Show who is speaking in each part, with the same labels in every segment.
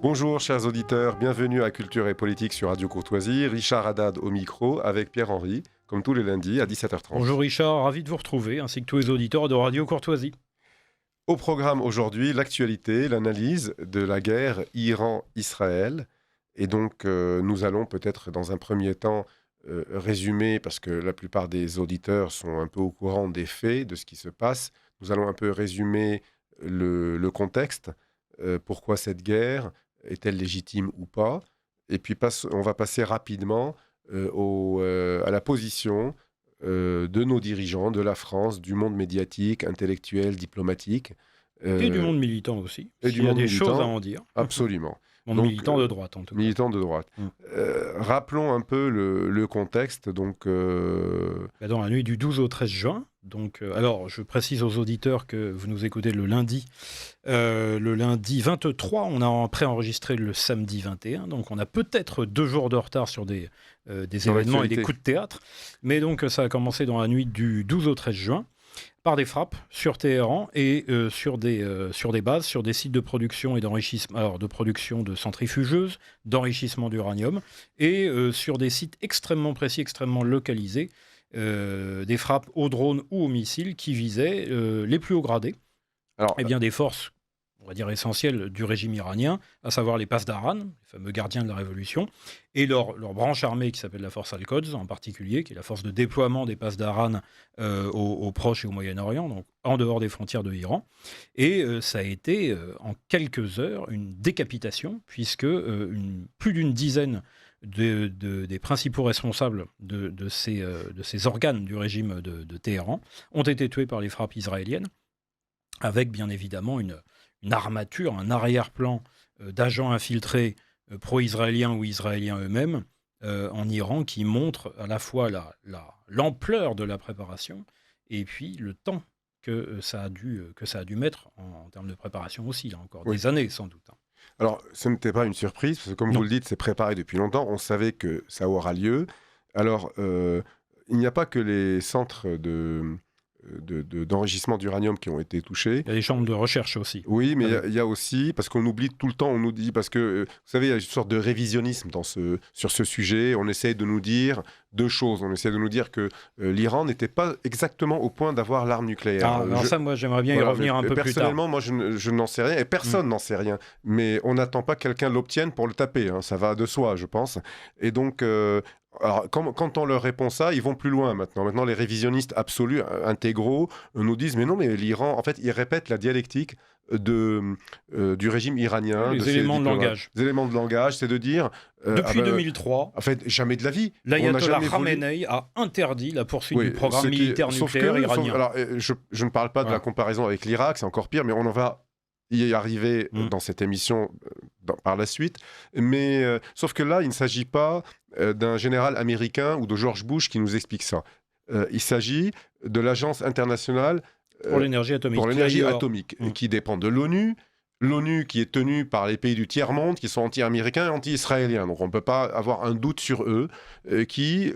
Speaker 1: Bonjour chers auditeurs, bienvenue à Culture et Politique sur Radio Courtoisie. Richard Haddad au micro avec Pierre-Henri, comme tous les lundis à 17h30.
Speaker 2: Bonjour Richard, ravi de vous retrouver, ainsi que tous les auditeurs de Radio Courtoisie.
Speaker 1: Au programme aujourd'hui, l'actualité, l'analyse de la guerre Iran-Israël. Et donc nous allons peut-être dans un premier temps résumer, parce que la plupart des auditeurs sont un peu au courant des faits, de ce qui se passe. Nous allons un peu résumer le contexte, pourquoi cette guerre, est-elle légitime ou pas. Et puis on va passer rapidement à la position de nos dirigeants, de la France, du monde médiatique, intellectuel, diplomatique.
Speaker 2: Et du monde militant aussi,
Speaker 1: et
Speaker 2: s'il y a des choses à en dire.
Speaker 1: Absolument.
Speaker 2: Monde militant de droite en tout cas.
Speaker 1: Militant de droite. Rappelons un peu le contexte. Donc,
Speaker 2: Dans la nuit du 12 au 13 juin, alors je précise aux auditeurs que vous nous écoutez le lundi 23, on a préenregistré le samedi 21, donc on a peut-être 2 jours de retard sur des événements et des coups de théâtre, mais donc ça a commencé dans la nuit du 12 au 13 juin, par des frappes sur Téhéran et sur des bases, sur des sites de production et d'enrichissement, alors de production de centrifugeuses, d'enrichissement d'uranium, et sur des sites extrêmement précis, extrêmement localisés, des frappes aux drones ou aux missiles qui visaient les plus hauts gradés, des forces, on va dire essentielles du régime iranien, à savoir les Pasdaran, les fameux gardiens de la révolution, et leur branche armée qui s'appelle la force Al-Quds en particulier, qui est la force de déploiement des Pasdaran au Proche et au Moyen-Orient, donc en dehors des frontières de l'Iran. Et ça a été en quelques heures une décapitation, puisque plus d'une dizaine des principaux responsables de ces organes du régime de Téhéran ont été tués par les frappes israéliennes, avec bien évidemment une armature, un arrière-plan d'agents infiltrés pro-israéliens ou israéliens eux-mêmes en Iran, qui montre à la fois l'ampleur de la préparation et puis le temps que ça a dû mettre en termes de préparation aussi, là encore, des années sans doute.
Speaker 1: Alors, ce n'était pas une surprise, parce que comme vous le dites, c'est préparé depuis longtemps, on savait que ça aura lieu. Alors, il n'y a pas que les centres d'enrichissement d'uranium qui ont été touchés.
Speaker 2: Il y a des chambres de recherche aussi.
Speaker 1: Oui, mais il y a aussi, parce qu'on oublie tout le temps, on nous dit, parce que, vous savez, il y a une sorte de révisionnisme sur ce sujet. On essaye de nous dire 2 choses. On essaie de nous dire que l'Iran n'était pas exactement au point d'avoir l'arme nucléaire.
Speaker 2: Ça, moi, j'aimerais bien y revenir un peu plus tard.
Speaker 1: Personnellement, moi, je n'en sais rien, et personne n'en sait rien. Mais on n'attend pas que quelqu'un l'obtienne pour le taper. Ça va de soi, je pense. Et donc... alors, quand on leur répond ça, ils vont plus loin maintenant. Maintenant, les révisionnistes absolus, intégraux, nous disent « Mais non, mais l'Iran, en fait, ils répètent la dialectique du régime iranien. »
Speaker 2: Les éléments de langage.
Speaker 1: Les éléments de langage, c'est de dire...
Speaker 2: Depuis 2003,
Speaker 1: en fait, jamais de la vie.
Speaker 2: l'ayatollah Khamenei a interdit la poursuite du programme militaire nucléaire iranien.
Speaker 1: Alors, je ne parle pas de la comparaison avec l'Irak, c'est encore pire, mais on en va y arriver dans cette émission par la suite. Mais sauf que là, il ne s'agit pas d'un général américain ou de George Bush qui nous explique ça. Il s'agit de l'Agence internationale
Speaker 2: pour l'énergie atomique,
Speaker 1: qui dépend de l'ONU. L'ONU qui est tenue par les pays du tiers-monde qui sont anti-américains et anti-israéliens. Donc on ne peut pas avoir un doute sur eux, qui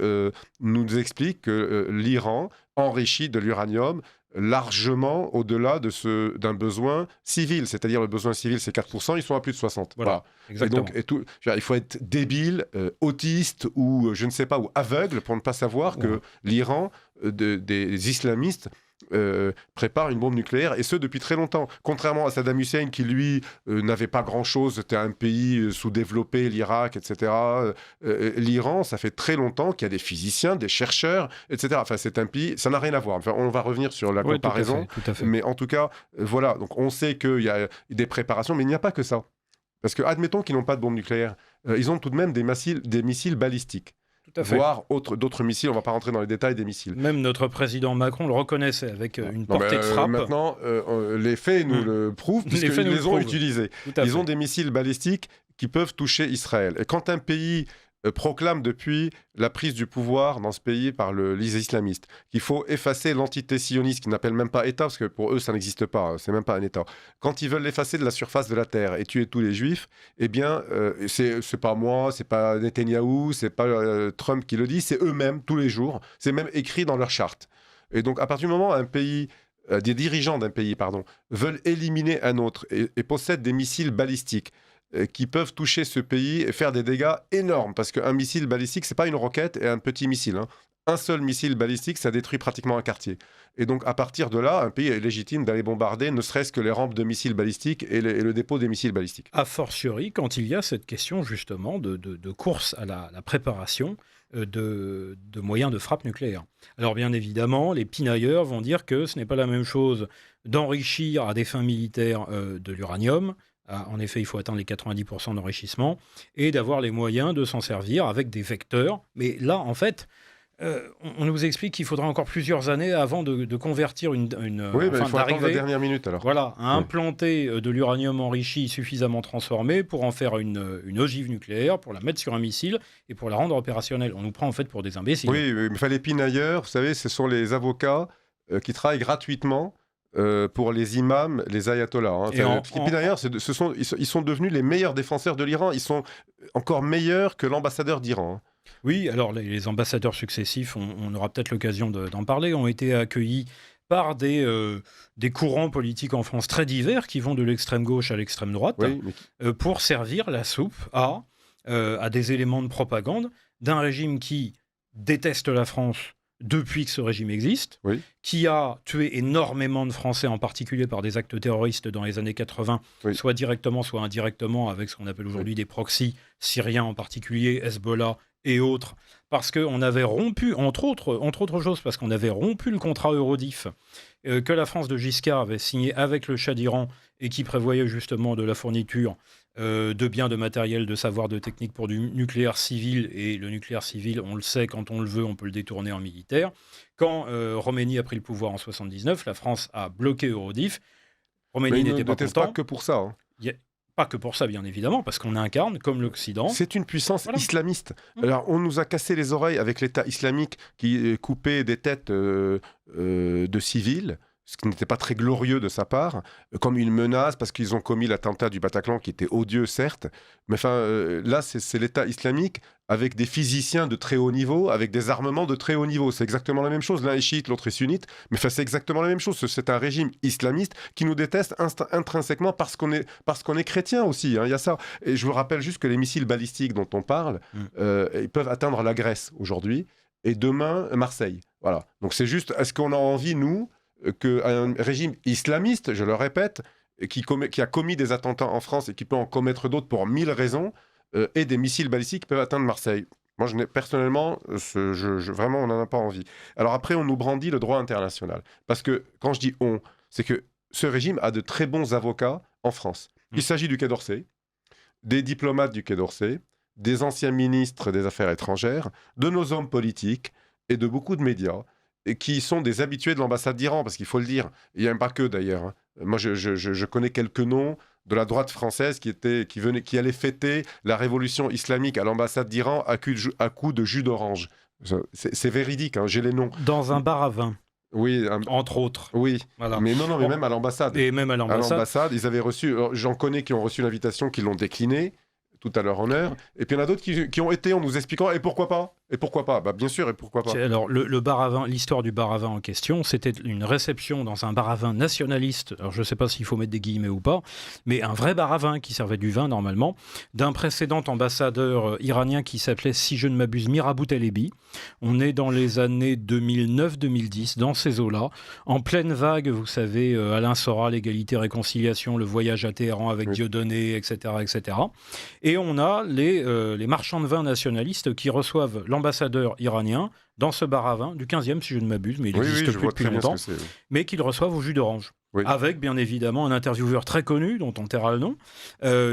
Speaker 1: nous explique que l'Iran enrichit de l'uranium largement au-delà d'un besoin civil. C'est-à-dire le besoin civil, c'est 4%, ils sont à plus de 60%.
Speaker 2: Voilà. Exactement.
Speaker 1: Et donc, il faut être débile, autiste ou je ne sais pas, ou aveugle pour ne pas savoir que l'Iran, des islamistes, prépare une bombe nucléaire, et ce depuis très longtemps. Contrairement à Saddam Hussein qui lui n'avait pas grand-chose, c'était un pays sous-développé, l'Irak, etc. L'Iran, ça fait très longtemps qu'il y a des physiciens, des chercheurs, etc. Enfin, c'est un pays, ça n'a rien à voir. Enfin, on va revenir sur la comparaison,
Speaker 2: tout à fait.
Speaker 1: Mais en tout cas, voilà. Donc on sait qu'il y a des préparations, mais il n'y a pas que ça. Parce que admettons qu'ils n'ont pas de bombe nucléaire, ils ont tout de même des missiles balistiques. Voire d'autres missiles, on ne va pas rentrer dans les détails des missiles.
Speaker 2: Même notre président Macron le reconnaissait avec une portée de frappe.
Speaker 1: Maintenant, les faits nous le prouvent, puisqu'ils les ont utilisés. Ils ont des missiles balistiques qui peuvent toucher Israël. Et quand un pays proclame depuis la prise du pouvoir dans ce pays par les islamistes qu'il faut effacer l'entité sioniste, qu'ils n'appellent même pas État, parce que pour eux ça n'existe pas, c'est même pas un État. Quand ils veulent l'effacer de la surface de la terre et tuer tous les juifs, eh bien c'est pas moi, c'est pas Netanyahou, c'est pas Trump qui le dit, c'est eux-mêmes tous les jours, c'est même écrit dans leur charte. Et donc à partir du moment où des dirigeants d'un pays veulent éliminer un autre et possèdent des missiles balistiques, qui peuvent toucher ce pays et faire des dégâts énormes. Parce qu'un missile balistique, c'est pas une roquette et un petit missile. Un seul missile balistique, ça détruit pratiquement un quartier. Et donc, à partir de là, un pays est légitime d'aller bombarder, ne serait-ce que les rampes de missiles balistiques et le dépôt des missiles balistiques.
Speaker 2: A fortiori, quand il y a cette question, justement, de course à la préparation de moyens de frappe nucléaire. Alors, bien évidemment, les pinailleurs vont dire que ce n'est pas la même chose d'enrichir à des fins militaires de l'uranium. En effet, il faut atteindre les 90% d'enrichissement et d'avoir les moyens de s'en servir avec des vecteurs. Mais là, en fait, on nous explique qu'il faudra encore plusieurs années avant de convertir
Speaker 1: il faut attendre la dernière minute alors.
Speaker 2: Voilà, à implanter de l'uranium enrichi suffisamment transformé pour en faire une ogive nucléaire, pour la mettre sur un missile et pour la rendre opérationnelle. On nous prend en fait pour des imbéciles.
Speaker 1: Oui, mais les pinailleurs, vous savez, ce sont les avocats qui travaillent gratuitement pour les imams, les ayatollahs. Les pinailleurs, ils sont devenus les meilleurs défenseurs de l'Iran. Ils sont encore meilleurs que l'ambassadeur d'Iran.
Speaker 2: Oui, alors les ambassadeurs successifs, on aura peut-être l'occasion d'en parler, ont été accueillis par des courants politiques en France très divers qui vont de l'extrême gauche à l'extrême droite pour servir la soupe à des éléments de propagande d'un régime qui déteste la France depuis que ce régime existe, qui a tué énormément de Français, en particulier par des actes terroristes dans les années 80, soit directement, soit indirectement, avec ce qu'on appelle aujourd'hui des proxys syriens en particulier, Hezbollah et autres, parce qu'on avait rompu, entre autres choses, parce qu'on avait rompu le contrat Eurodif que la France de Giscard avait signé avec le Shah d'Iran et qui prévoyait justement de la fourniture de biens, de matériel, de savoir, de techniques pour du nucléaire civil. Et le nucléaire civil, on le sait, quand on le veut, on peut le détourner en militaire. Quand Khomeini a pris le pouvoir en 1979, la France a bloqué Eurodif. Khomeini n'était pas content.
Speaker 1: Pas que pour ça.
Speaker 2: Pas que pour ça, bien évidemment, parce qu'on incarne, comme l'Occident...
Speaker 1: C'est une puissance islamiste. Alors, on nous a cassé les oreilles avec l'État islamique qui coupait des têtes de civils, ce qui n'était pas très glorieux de sa part, comme une menace, parce qu'ils ont commis l'attentat du Bataclan, qui était odieux, certes. Mais là, c'est l'État islamique avec des physiciens de très haut niveau, avec des armements de très haut niveau. C'est exactement la même chose. L'un est chiite, l'autre est sunnite. Mais c'est exactement la même chose. C'est un régime islamiste qui nous déteste intrinsèquement parce qu'on est chrétien aussi. Il y a ça. Et je vous rappelle juste que les missiles balistiques dont on parle, ils peuvent atteindre la Grèce aujourd'hui et demain Marseille. Voilà. Donc c'est juste, est-ce qu'on a envie, nous, qu'un régime islamiste, je le répète, qui a commis des attentats en France et qui peut en commettre d'autres pour 1000 raisons, et des missiles balistiques qui peuvent atteindre Marseille. Moi, personnellement, vraiment, on n'en a pas envie. Alors après, on nous brandit le droit international. Parce que, quand je dis « on », c'est que ce régime a de très bons avocats en France. Il s'agit du Quai d'Orsay, des diplomates du Quai d'Orsay, des anciens ministres des Affaires étrangères, de nos hommes politiques et de beaucoup de médias, et qui sont des habitués de l'ambassade d'Iran, parce qu'il faut le dire. Il n'y a pas que, d'ailleurs. Moi, je connais quelques noms de la droite française qui allait fêter la révolution islamique à l'ambassade d'Iran à coups de jus d'orange. C'est véridique, j'ai les noms.
Speaker 2: Dans un bar à vin.
Speaker 1: Oui,
Speaker 2: entre autres.
Speaker 1: Oui, voilà. Mais même à l'ambassade.
Speaker 2: Et même à l'ambassade.
Speaker 1: Ils avaient reçu, j'en connais qui ont reçu l'invitation, qui l'ont déclinée, tout à leur honneur. Et puis il y en a d'autres qui ont été en nous expliquant, et pourquoi pas ? Et pourquoi pas ? Bien sûr, et pourquoi pas ?
Speaker 2: Alors, le bar à vin, l'histoire du bar à vin en question, c'était une réception dans un bar à vin nationaliste. Alors, je ne sais pas s'il faut mettre des guillemets ou pas, mais un vrai bar à vin qui servait du vin normalement, d'un précédent ambassadeur iranien qui s'appelait, si je ne m'abuse, Mirabout Elebi. On est dans les années 2009-2010, dans ces eaux-là, en pleine vague, vous savez, Alain Soral, l'égalité, réconciliation, le voyage à Téhéran avec Dieudonné, etc., etc. Et on a les marchands de vin nationalistes qui reçoivent l'ambassadeur iranien dans ce bar à vin du 15e, si je ne m'abuse, mais il n'existe plus depuis longtemps, mais qu'ils reçoivent au jus d'orange. Oui. Avec, bien évidemment, un intervieweur très connu, dont on taira le nom,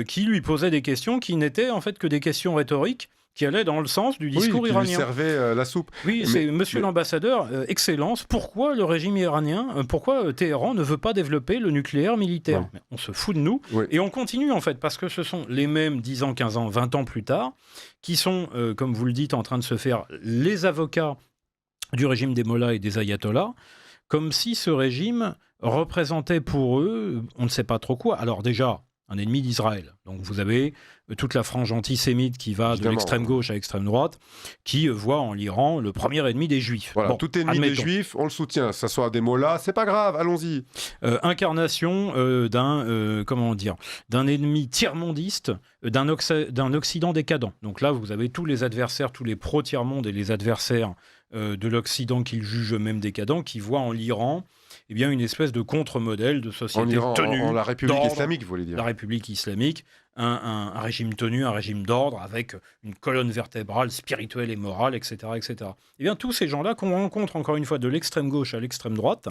Speaker 2: qui lui posait des questions qui n'étaient en fait que des questions rhétoriques, qui allaient dans le sens du discours iranien.
Speaker 1: Qui lui servait la soupe.
Speaker 2: Oui, c'est Monsieur l'ambassadeur, Excellence, pourquoi le régime iranien, pourquoi Téhéran ne veut pas développer le nucléaire militaire ? On se fout de nous, et on continue en fait, parce que ce sont les mêmes 10 ans, 15 ans, 20 ans plus tard, qui sont, comme vous le dites, en train de se faire les avocats du régime des mollahs et des ayatollahs, comme si ce régime représentait pour eux, on ne sait pas trop quoi. Alors déjà, un ennemi d'Israël. Donc vous avez toute la frange antisémite qui va de l'extrême gauche à l'extrême droite, qui voit en l'Iran le premier ennemi des Juifs.
Speaker 1: Voilà, tout ennemi des Juifs, on le soutient. Ça soit des mollahs, c'est pas grave, allons-y.
Speaker 2: Incarnation d'un ennemi tiers-mondiste, d'un Occident décadent. Donc là, vous avez tous les adversaires, tous les pro-tiers-monde et les adversaires de l'Occident qu'ils jugent eux-mêmes décadents, qui voient en l'Iran une espèce de contre-modèle de société tenue.
Speaker 1: En la République islamique, vous voulez dire.
Speaker 2: La République islamique, un régime tenu, un régime d'ordre, avec une colonne vertébrale spirituelle et morale, etc. etc. Tous ces gens-là qu'on rencontre encore une fois de l'extrême gauche à l'extrême droite,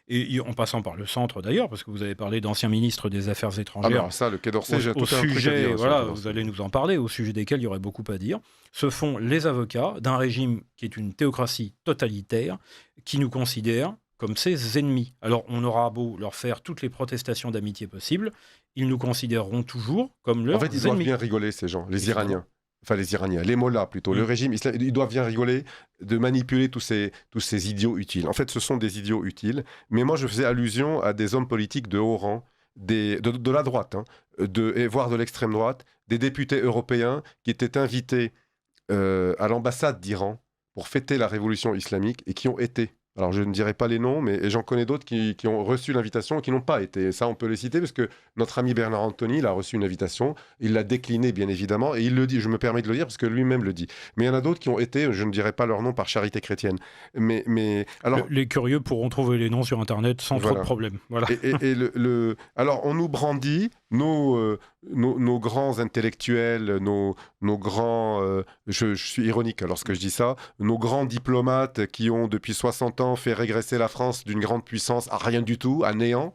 Speaker 2: et en passant par le centre d'ailleurs, parce que vous avez parlé d'anciens ministres des Affaires étrangères.
Speaker 1: Alors ça, le Quai d'Orsay, j'ai tout un
Speaker 2: sujet,
Speaker 1: truc à dire.
Speaker 2: Voilà, vous allez nous en parler, au sujet desquels il y aurait beaucoup à dire. Ce sont les avocats d'un régime qui est une théocratie totalitaire, qui nous considère comme ses ennemis. Alors, on aura beau leur faire toutes les protestations d'amitié possibles, ils nous considéreront toujours comme leurs ennemis.
Speaker 1: En fait, ils doivent bien rigoler, ces gens, les Iraniens. Enfin, les Iraniens, les mollahs plutôt. Le régime islamique, ils doivent bien rigoler de manipuler tous ces idiots utiles. En fait, ce sont des idiots utiles. Mais moi, je faisais allusion à des hommes politiques de haut rang, de la droite, voire de l'extrême droite, des députés européens qui étaient invités à l'ambassade d'Iran pour fêter la révolution islamique et qui ont été. Alors, je ne dirai pas les noms, mais j'en connais d'autres qui ont reçu l'invitation et qui n'ont pas été. Et ça, on peut les citer parce que notre ami Bernard Anthony, il a reçu une invitation. Il l'a déclinée, bien évidemment, et il le dit. Je me permets de le dire parce que lui-même le dit. Mais il y en a d'autres qui ont été, je ne dirai pas leur nom par charité chrétienne. Alors,
Speaker 2: les curieux pourront trouver les noms sur Internet sans trop de problème. Voilà.
Speaker 1: Alors, on nous brandit nos grands intellectuels, nos grands... je suis ironique lorsque je dis ça. Nos grands diplomates qui ont, depuis 60 ans, fait régresser la France d'une grande puissance à rien du tout, à néant,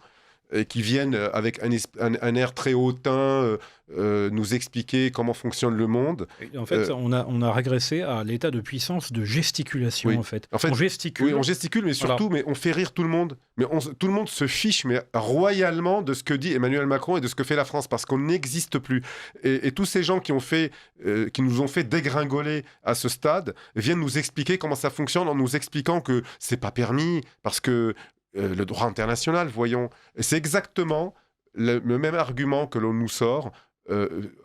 Speaker 1: et qui viennent avec un air très hautain nous expliquer comment fonctionne le monde.
Speaker 2: Et en fait, on a régressé à l'état de puissance de gesticulation,
Speaker 1: oui.
Speaker 2: en fait. On gesticule.
Speaker 1: Oui, on gesticule, mais surtout, mais on fait rire tout le monde. Mais tout le monde se fiche, mais royalement, de ce que dit Emmanuel Macron et de ce que fait la France, parce qu'on n'existe plus. Et tous ces gens qui nous ont fait dégringoler à ce stade viennent nous expliquer comment ça fonctionne en nous expliquant que c'est pas permis, parce que le droit international, voyons. Et c'est exactement le même argument que l'on nous sort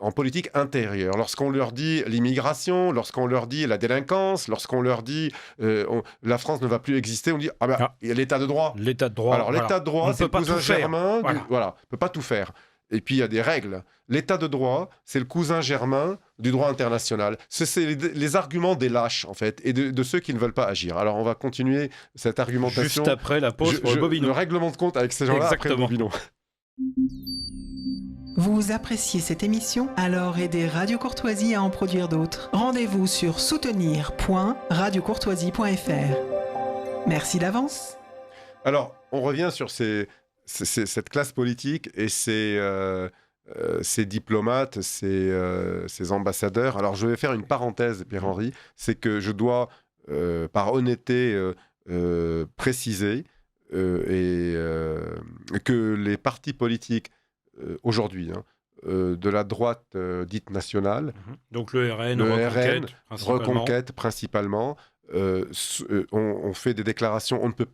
Speaker 1: en politique intérieure. Lorsqu'on leur dit l'immigration, lorsqu'on leur dit la délinquance, lorsqu'on leur dit la France ne va plus exister, on dit il y a l'état de droit.
Speaker 2: L'état de droit.
Speaker 1: Alors l'état de droit, c'est le cousin germain. On ne peut pas tout faire. Et puis il y a des règles. L'état de droit, c'est le cousin germain du droit international. C'est les arguments des lâches, en fait, et de ceux qui ne veulent pas agir. Alors on va continuer cette argumentation.
Speaker 2: Juste après la pause pour le Bobino.
Speaker 1: Le règlement de compte avec ces gens-là après le Bobino.
Speaker 3: Vous appréciez cette émission? Alors aidez Radio Courtoisie à en produire d'autres. Rendez-vous sur soutenir.radiocourtoisie.fr. Merci d'avance.
Speaker 1: Alors, on revient sur cette classe politique et ces diplomates, ces ambassadeurs. Alors, je vais faire une parenthèse, Pierre-Henri. C'est que je dois, par honnêteté, préciser que les partis politiques aujourd'hui, de la droite dite nationale,
Speaker 2: donc le RN,
Speaker 1: Reconquête principalement, on fait des déclarations, on ne peut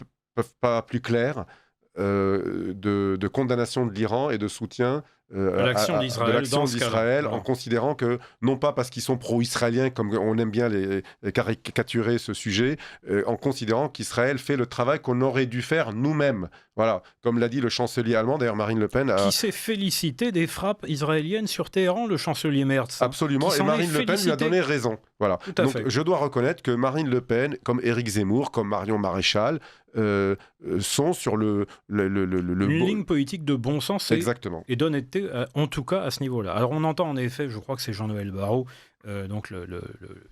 Speaker 1: pas plus claires, de condamnation de l'Iran et de soutien
Speaker 2: à l'action d'Israël,
Speaker 1: en considérant que, non pas parce qu'ils sont pro-israéliens, comme on aime bien les caricaturer ce sujet, en considérant qu'Israël fait le travail qu'on aurait dû faire nous-mêmes. Voilà, comme l'a dit le chancelier allemand, d'ailleurs Marine Le Pen...
Speaker 2: Qui s'est félicité des frappes israéliennes sur Téhéran, le chancelier Merz.
Speaker 1: Absolument, et Marine Le Pen lui a donné raison. Voilà. Donc je dois reconnaître que Marine Le Pen, comme Éric Zemmour, comme Marion Maréchal, sont sur une
Speaker 2: ligne politique de bon sens et d'honnêteté, en tout cas à ce niveau-là. Alors on entend en effet, je crois que c'est Jean-Noël Barrot, donc le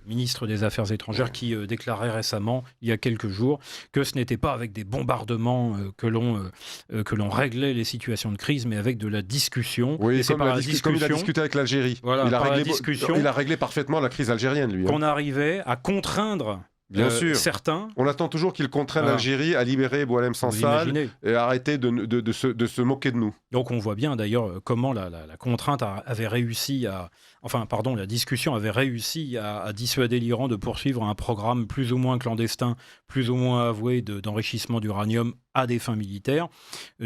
Speaker 2: ministre des Affaires étrangères, qui déclarait récemment, il y a quelques jours, que ce n'était pas avec des bombardements que l'on réglait les situations de crise, mais avec de la discussion.
Speaker 1: Oui, comme il a discuté avec l'Algérie.
Speaker 2: Voilà,
Speaker 1: il a réglé parfaitement la crise algérienne, lui.
Speaker 2: Qu'on arrivait à contraindre
Speaker 1: Bien sûr.
Speaker 2: Certains...
Speaker 1: On attend toujours qu'ils contraignent l'Algérie à libérer Boualem Sansal et arrêter de se moquer de nous.
Speaker 2: Donc on voit bien d'ailleurs comment la contrainte avait réussi à... Enfin, pardon, la discussion avait réussi à dissuader l'Iran de poursuivre un programme plus ou moins clandestin, plus ou moins avoué d'enrichissement d'uranium à des fins militaires.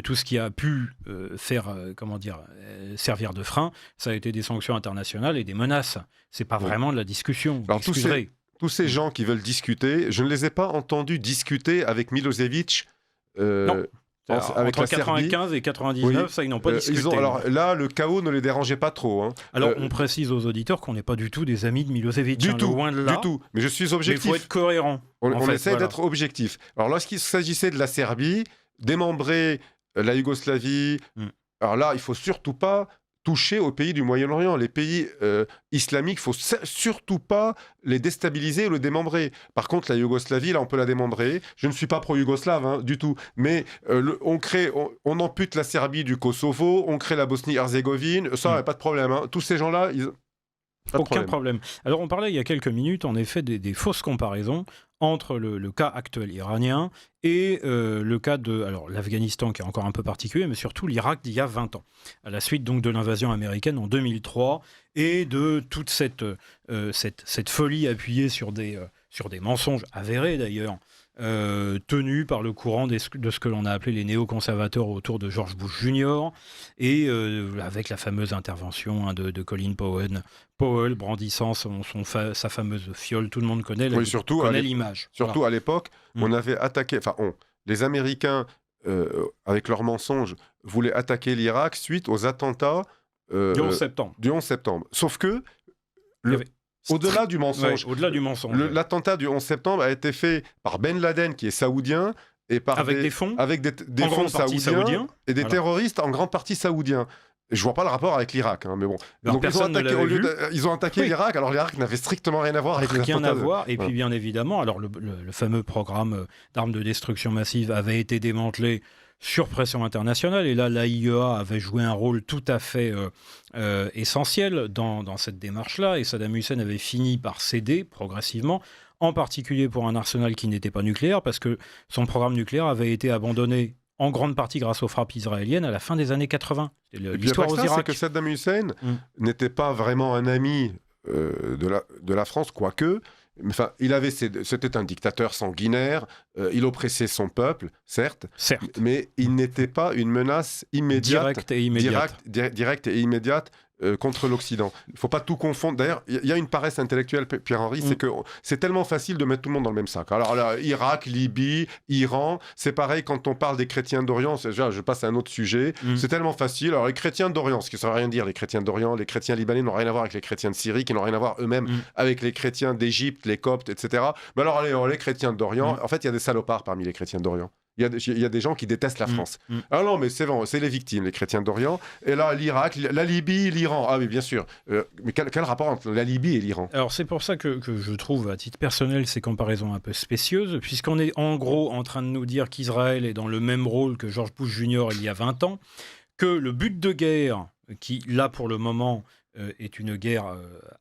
Speaker 2: Tout ce qui a pu servir de frein, ça a été des sanctions internationales et des menaces. C'est pas vraiment de la discussion.
Speaker 1: Alors, tous ces gens qui veulent discuter, je ne les ai pas entendus discuter avec Milosevic.
Speaker 2: Non.
Speaker 1: Avec
Speaker 2: entre 95 et 99, ça, ils n'ont pas discuté.
Speaker 1: Alors là, le chaos ne les dérangeait pas trop. Hein.
Speaker 2: Alors, on précise aux auditeurs qu'on n'est pas du tout des amis de Milosevic.
Speaker 1: Loin de là. Du tout. Mais je suis objectif.
Speaker 2: Mais il faut être cohérent.
Speaker 1: On essaie d'être objectif. Alors, lorsqu'il s'agissait de la Serbie, démembrer la Yougoslavie, alors là, il ne faut surtout pas toucher aux pays du Moyen-Orient. Les pays islamiques, il ne faut surtout pas les déstabiliser ou les démembrer. Par contre, la Yougoslavie, là, on peut la démembrer. Je ne suis pas pro-yougoslave du tout. Mais on ampute la Serbie du Kosovo, on crée la Bosnie-Herzégovine, ça, pas de problème. Tous ces gens-là,
Speaker 2: aucun problème. Alors, on parlait il y a quelques minutes, en effet, des fausses comparaisons entre le cas actuel iranien et le cas de l'Afghanistan, qui est encore un peu particulier, mais surtout l'Irak d'il y a 20 ans, à la suite donc de l'invasion américaine en 2003 et de toute cette folie appuyée sur des mensonges avérés d'ailleurs, tenus par le courant de ce que l'on a appelé les néoconservateurs autour de George Bush Jr. et avec la fameuse intervention de Colin Powell brandissant sa fameuse fiole. Tout le monde connaît l'image.
Speaker 1: Surtout à l'époque, on avait attaqué, les Américains, avec leurs mensonges, voulaient attaquer l'Irak suite aux attentats
Speaker 2: du 11
Speaker 1: septembre. Sauf que au-delà du mensonge, l'attentat du 11 septembre a été fait par Ben Laden, qui est saoudien, et par des fonds saoudiens et des terroristes en grande partie saoudiens. Je vois pas le rapport avec l'Irak, mais bon. Donc ils ont attaqué l'Irak, alors l'Irak n'avait strictement rien à voir avec
Speaker 2: rien à voir. Et puis bien évidemment, alors le fameux programme d'armes de destruction massive avait été démantelé sur pression internationale, et là l'AIEA avait joué un rôle tout à fait essentiel dans cette démarche-là, et Saddam Hussein avait fini par céder progressivement, en particulier pour un arsenal qui n'était pas nucléaire, parce que son programme nucléaire avait été abandonné en grande partie grâce aux frappes israéliennes à la fin des années 80.
Speaker 1: L'histoire aux Irak. C'est que Saddam Hussein n'était pas vraiment un ami de la France, quoique. Enfin, c'était un dictateur sanguinaire, il oppressait son peuple, certes, mais il n'était pas une menace immédiate, directe et immédiate contre l'Occident. Il ne faut pas tout confondre. D'ailleurs, il y a une paresse intellectuelle, Pierre-Henri, c'est que c'est tellement facile de mettre tout le monde dans le même sac. Alors là, Irak, Libye, Iran, c'est pareil quand on parle des chrétiens d'Orient. Je passe à un autre sujet. C'est tellement facile. Alors les chrétiens d'Orient, ce qui ne veut rien dire, les chrétiens d'Orient, les chrétiens libanais n'ont rien à voir avec les chrétiens de Syrie, qui n'ont rien à voir eux-mêmes avec les chrétiens d'Égypte, les Coptes, etc. Mais alors les chrétiens d'Orient, en fait, il y a des salopards parmi les chrétiens d'Orient. Il y a des gens qui détestent la France. Ah non, mais c'est bon, c'est les victimes, les chrétiens d'Orient. Et là, l'Irak, la Libye, l'Iran. Ah oui, bien sûr. Mais quel rapport entre la Libye et l'Iran ?
Speaker 2: Alors, c'est pour ça que je trouve, à titre personnel, ces comparaisons un peu spécieuses, puisqu'on est en gros en train de nous dire qu'Israël est dans le même rôle que George Bush Jr. il y a 20 ans, que le but de guerre, qui, là, pour le moment, est une guerre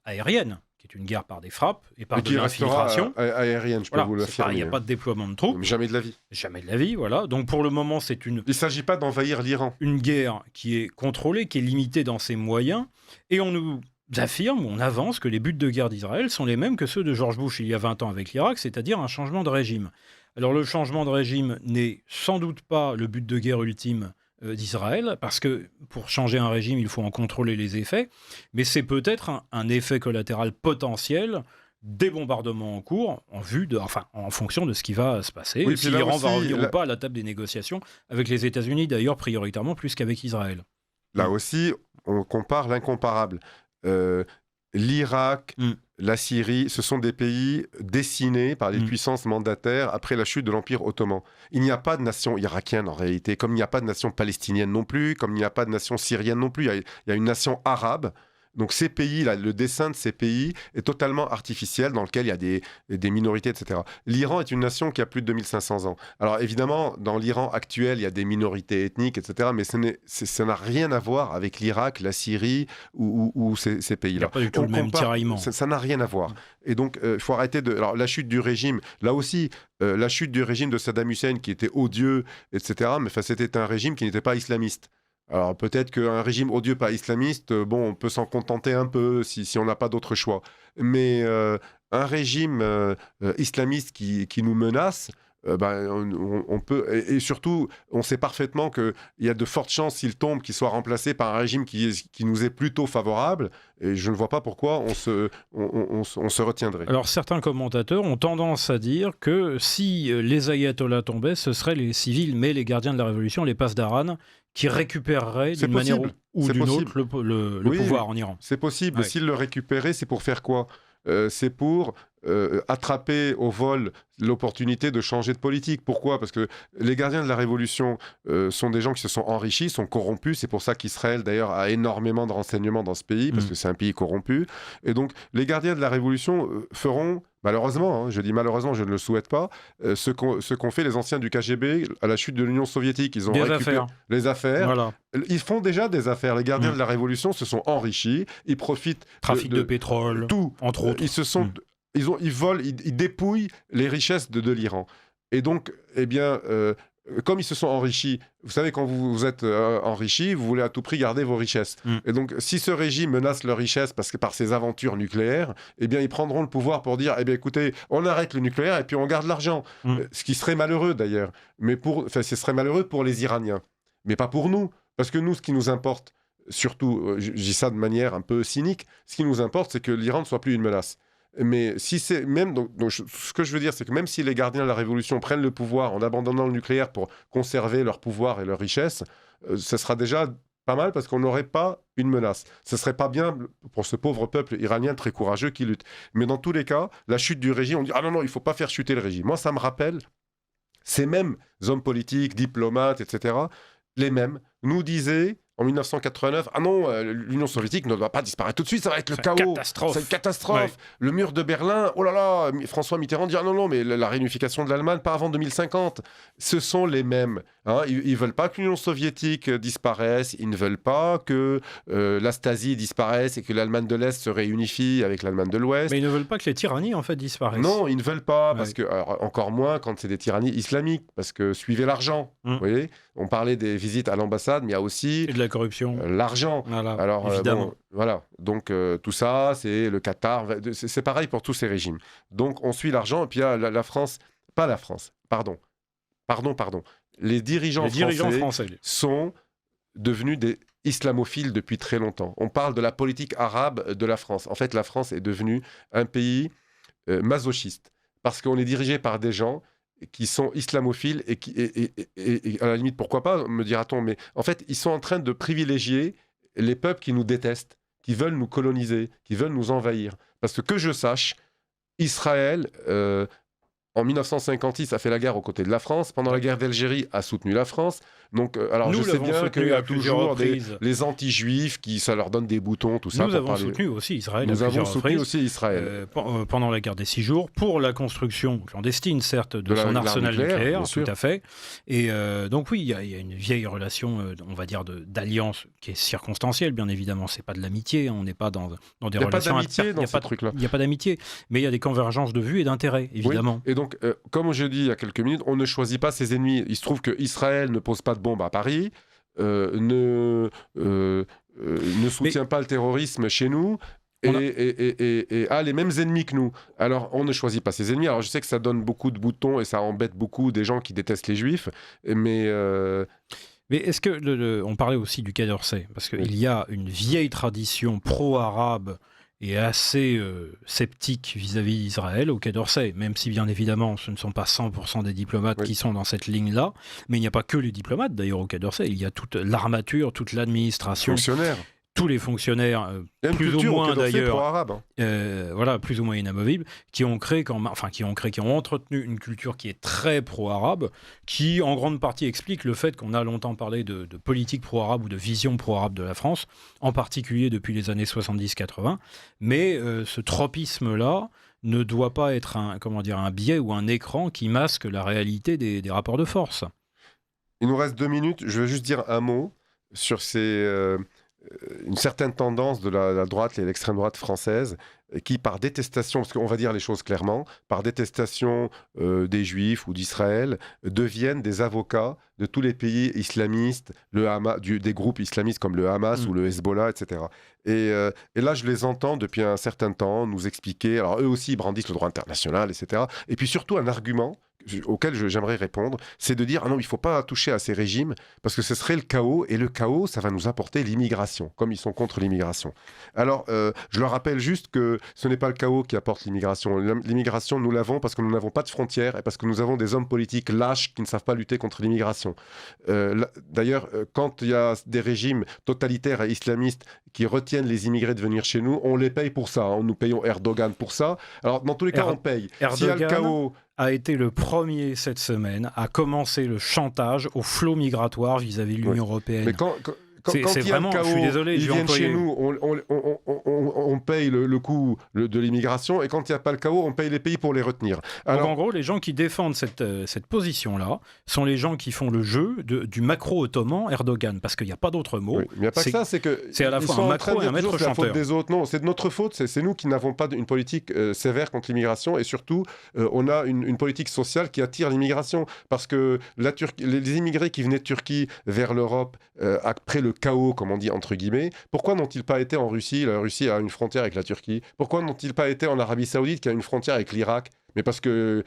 Speaker 2: aérienne, qui est une guerre par des frappes et par de l'infiltration.
Speaker 1: Aérienne, je peux vous l'affirmer.
Speaker 2: Il n'y a pas de déploiement de troupes.
Speaker 1: Jamais de la vie.
Speaker 2: Jamais de la vie, voilà. Donc pour le moment, il
Speaker 1: ne s'agit pas d'envahir l'Iran.
Speaker 2: Une guerre qui est contrôlée, qui est limitée dans ses moyens. Et on nous affirme, on avance que les buts de guerre d'Israël sont les mêmes que ceux de George Bush il y a 20 ans avec l'Irak, c'est-à-dire un changement de régime. Alors le changement de régime n'est sans doute pas le but de guerre ultime d'Israël, parce que pour changer un régime, il faut en contrôler les effets, mais c'est peut-être un effet collatéral potentiel des bombardements en cours, en fonction de ce qui va se passer, si l'Iran va revenir ou pas à la table des négociations, avec les États-Unis d'ailleurs prioritairement plus qu'avec Israël.
Speaker 1: Là aussi, on compare l'incomparable. L'Irak, la Syrie, ce sont des pays dessinés par les puissances mandataires après la chute de l'Empire ottoman. Il n'y a pas de nation irakienne en réalité, comme il n'y a pas de nation palestinienne non plus, comme il n'y a pas de nation syrienne non plus. Il y a une nation arabe Donc ces pays-là, le dessin de ces pays est totalement artificiel, dans lequel il y a des minorités, etc. L'Iran est une nation qui a plus de 2500 ans. Alors évidemment, dans l'Iran actuel, il y a des minorités ethniques, etc. Mais ça n'a rien à voir avec l'Irak, la Syrie ou ces pays-là. Il n'y a
Speaker 2: pas du tout le même tiraillement.
Speaker 1: Ça n'a rien à voir. Et donc, il faut arrêter de... Alors la chute du régime, là aussi, la chute du régime de Saddam Hussein, qui était odieux, etc. Mais c'était un régime qui n'était pas islamiste. Alors peut-être qu'un régime odieux pas islamiste, on peut s'en contenter un peu si on n'a pas d'autre choix. Mais un régime islamiste qui nous menace, on peut... Et surtout, on sait parfaitement qu'il y a de fortes chances, s'il tombe, qu'il soit remplacé par un régime qui nous est plutôt favorable. Et je ne vois pas pourquoi on se retiendrait.
Speaker 2: Alors certains commentateurs ont tendance à dire que si les ayatollahs tombaient, ce seraient les civils, mais les gardiens de la révolution, les pasdaran, qui récupéreraient d'une manière ou d'une autre le pouvoir en Iran.
Speaker 1: C'est possible.
Speaker 2: Ouais.
Speaker 1: S'ils le récupéraient, c'est pour faire quoi ? C'est pour attraper au vol l'opportunité de changer de politique. Pourquoi ? Parce que les gardiens de la révolution sont des gens qui se sont enrichis, sont corrompus. C'est pour ça qu'Israël, d'ailleurs, a énormément de renseignements dans ce pays, parce que c'est un pays corrompu. Et donc, les gardiens de la révolution feront, malheureusement, je dis malheureusement, je ne le souhaite pas, ce qu'ont fait les anciens du KGB à la chute de l'Union soviétique. Ils ont récupéré les affaires. Voilà. Ils font déjà des affaires. Les gardiens de la révolution se sont enrichis. Ils profitent...
Speaker 2: Trafic de pétrole, tout, entre autres.
Speaker 1: Ils volent, ils dépouillent les richesses de l'Iran. Et donc, comme ils se sont enrichis, vous savez, quand vous êtes enrichis, vous voulez à tout prix garder vos richesses. Et donc, si ce régime menace leurs richesses par ses aventures nucléaires, ils prendront le pouvoir pour dire, écoutez, on arrête le nucléaire et puis on garde l'argent. Ce qui serait malheureux, d'ailleurs. Mais ce serait malheureux pour les Iraniens. Mais pas pour nous. Parce que nous, ce qui nous importe, surtout, je dis ça de manière un peu cynique, ce qui nous importe, c'est que l'Iran ne soit plus une menace. Mais si c'est même ce que je veux dire, c'est que même si les gardiens de la révolution prennent le pouvoir en abandonnant le nucléaire pour conserver leur pouvoir et leur richesse, ce sera déjà pas mal parce qu'on n'aurait pas une menace. Ce serait pas bien pour ce pauvre peuple iranien très courageux qui lutte. Mais dans tous les cas, la chute du régime, on dit non, il faut pas faire chuter le régime. Moi, ça me rappelle ces mêmes hommes politiques, diplomates, etc. Les mêmes nous disaient en 1989, l'Union soviétique ne doit pas disparaître tout de suite, ça va être le chaos. C'est une catastrophe. Ouais. Le mur de Berlin, oh là là, François Mitterrand dit non, mais la réunification de l'Allemagne, pas avant 2050. Ce sont les mêmes. Ils ne veulent pas que l'Union soviétique disparaisse, ils ne veulent pas que la Stasi disparaisse et que l'Allemagne de l'Est se réunifie avec l'Allemagne de l'Ouest.
Speaker 2: Mais ils ne veulent pas que les tyrannies, en fait, disparaissent.
Speaker 1: Non, ils ne veulent pas, parce que, encore moins quand c'est des tyrannies islamiques, parce que suivez l'argent. Vous voyez, on parlait des visites à l'ambassade, mais il y a aussi...
Speaker 2: Et de la corruption.
Speaker 1: L'argent.
Speaker 2: Voilà, alors, évidemment.
Speaker 1: Voilà. Donc, tout ça, c'est le Qatar. C'est pareil pour tous ces régimes. Donc, on suit l'argent. Et puis, la France... Pas la France. Pardon. Les dirigeants français sont devenus des islamophiles depuis très longtemps. On parle de la politique arabe de la France. En fait, la France est devenue un pays masochiste. Parce qu'on est dirigé par des gens qui sont islamophiles et à la limite, pourquoi pas, me dira-t-on, mais en fait, ils sont en train de privilégier les peuples qui nous détestent, qui veulent nous coloniser, qui veulent nous envahir. Parce que je sache, Israël, en 1956, a fait la guerre aux côtés de la France. Pendant la guerre d'Algérie, a soutenu la France. Donc, alors je sais bien qu'il y a toujours les anti-juifs qui, ça leur donne des boutons, tout ça.
Speaker 2: Nous avons soutenu aussi Israël.
Speaker 1: Nous avons soutenu aussi Israël.
Speaker 2: Pendant la guerre des 6 jours, pour la construction clandestine, certes, de son arsenal nucléaire, tout à fait. Et donc oui, il y a une vieille relation, on va dire, d'alliance qui est circonstancielle, bien évidemment. C'est pas de l'amitié, on n'est pas dans des relations...
Speaker 1: Il n'y a pas d'amitié dans ce truc-là.
Speaker 2: Il n'y a pas d'amitié, mais il y a des convergences de vues et d'intérêts, évidemment.
Speaker 1: Oui. Et donc, comme j'ai dit il y a quelques minutes, on ne choisit pas ses ennemis. Il se trouve qu'Israël ne pose pas de bombe à Paris, ne soutient pas le terrorisme chez nous et a les mêmes ennemis que nous. Alors, on ne choisit pas ses ennemis. Alors, je sais que ça donne beaucoup de boutons et ça embête beaucoup des gens qui détestent les juifs, mais
Speaker 2: est-ce que, on parlait aussi du Quai d'Orsay, parce qu'il y a une vieille tradition pro-arabe et assez sceptique vis-à-vis d'Israël au Quai d'Orsay, même si bien évidemment ce ne sont pas 100% des diplomates qui sont dans cette ligne-là, mais il n'y a pas que les diplomates d'ailleurs au Quai d'Orsay, il y a toute l'armature, toute l'administration.
Speaker 1: Fonctionnaires.
Speaker 2: tous les fonctionnaires, plus ou moins d'ailleurs, plus ou moins inamovibles, qui ont entretenu une culture qui est très pro-arabe, qui en grande partie explique le fait qu'on a longtemps parlé de politique pro-arabe ou de vision pro-arabe de la France, en particulier depuis les années 70-80. Mais ce tropisme-là ne doit pas être un biais ou un écran qui masque la réalité des rapports de force.
Speaker 1: Il nous reste 2 minutes. Je veux juste dire un mot sur une certaine tendance de la droite et l'extrême droite française qui, par détestation, parce qu'on va dire les choses clairement, par détestation des Juifs ou d'Israël, deviennent des avocats de tous les pays islamistes, des groupes islamistes comme le Hamas ou le Hezbollah, etc. Et là, je les entends depuis un certain temps nous expliquer, alors eux aussi ils brandissent le droit international, etc. Et puis surtout un argument auquel j'aimerais répondre, c'est de dire « Ah non, il ne faut pas toucher à ces régimes parce que ce serait le chaos, et le chaos, ça va nous apporter l'immigration, comme ils sont contre l'immigration. » Alors, je leur rappelle juste que ce n'est pas le chaos qui apporte l'immigration. L'immigration, nous l'avons parce que nous n'avons pas de frontières et parce que nous avons des hommes politiques lâches qui ne savent pas lutter contre l'immigration. D'ailleurs, quand il y a des régimes totalitaires et islamistes qui retiennent les immigrés de venir chez nous, on les paye pour ça. Hein. Nous payons Erdogan pour ça. Alors, dans tous les cas, on paye. S'il y a le chaos...
Speaker 2: a été le premier cette semaine à commencer le chantage au flot migratoire vis-à-vis de l'Union européenne.
Speaker 1: Mais quand c'est
Speaker 2: il y a
Speaker 1: vraiment,
Speaker 2: le chaos, je suis désolé,
Speaker 1: ils viennent chez nous, on paye le coût de l'immigration, et quand il n'y a pas le chaos, on paye les pays pour les retenir.
Speaker 2: Alors, donc en gros, les gens qui défendent cette position-là sont les gens qui font le jeu du macro-ottoman Erdogan, parce qu'il n'y a pas d'autre mot.
Speaker 1: Oui, mais il n'y a pas que ça, c'est que
Speaker 2: c'est à la fois un macro et un maître chanteur.
Speaker 1: C'est la faute des autres. Non, c'est de notre faute, c'est nous qui n'avons pas une politique sévère contre l'immigration, et surtout, on a une politique sociale qui attire l'immigration, parce que les immigrés qui venaient de Turquie vers l'Europe, après le chaos, comme on dit entre guillemets, pourquoi n'ont-ils pas été en Russie? La Russie a une frontière avec la Turquie. Pourquoi n'ont-ils pas été en Arabie Saoudite, qui a une frontière avec l'Irak? Mais parce que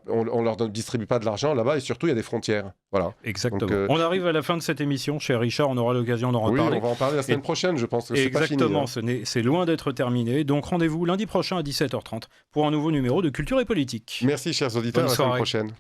Speaker 1: on leur distribue pas de l'argent là-bas, et surtout il y a des frontières. Voilà.
Speaker 2: Exactement. Donc, on arrive à la fin de cette émission, cher Richard, on aura l'occasion d'en reparler.
Speaker 1: Oui, on va en parler la semaine prochaine, je pense que c'est pas fini.
Speaker 2: Exactement, c'est loin d'être terminé. Donc rendez-vous lundi prochain à 17h30 pour un nouveau numéro de Culture et Politique.
Speaker 1: Merci chers auditeurs, à la semaine prochaine.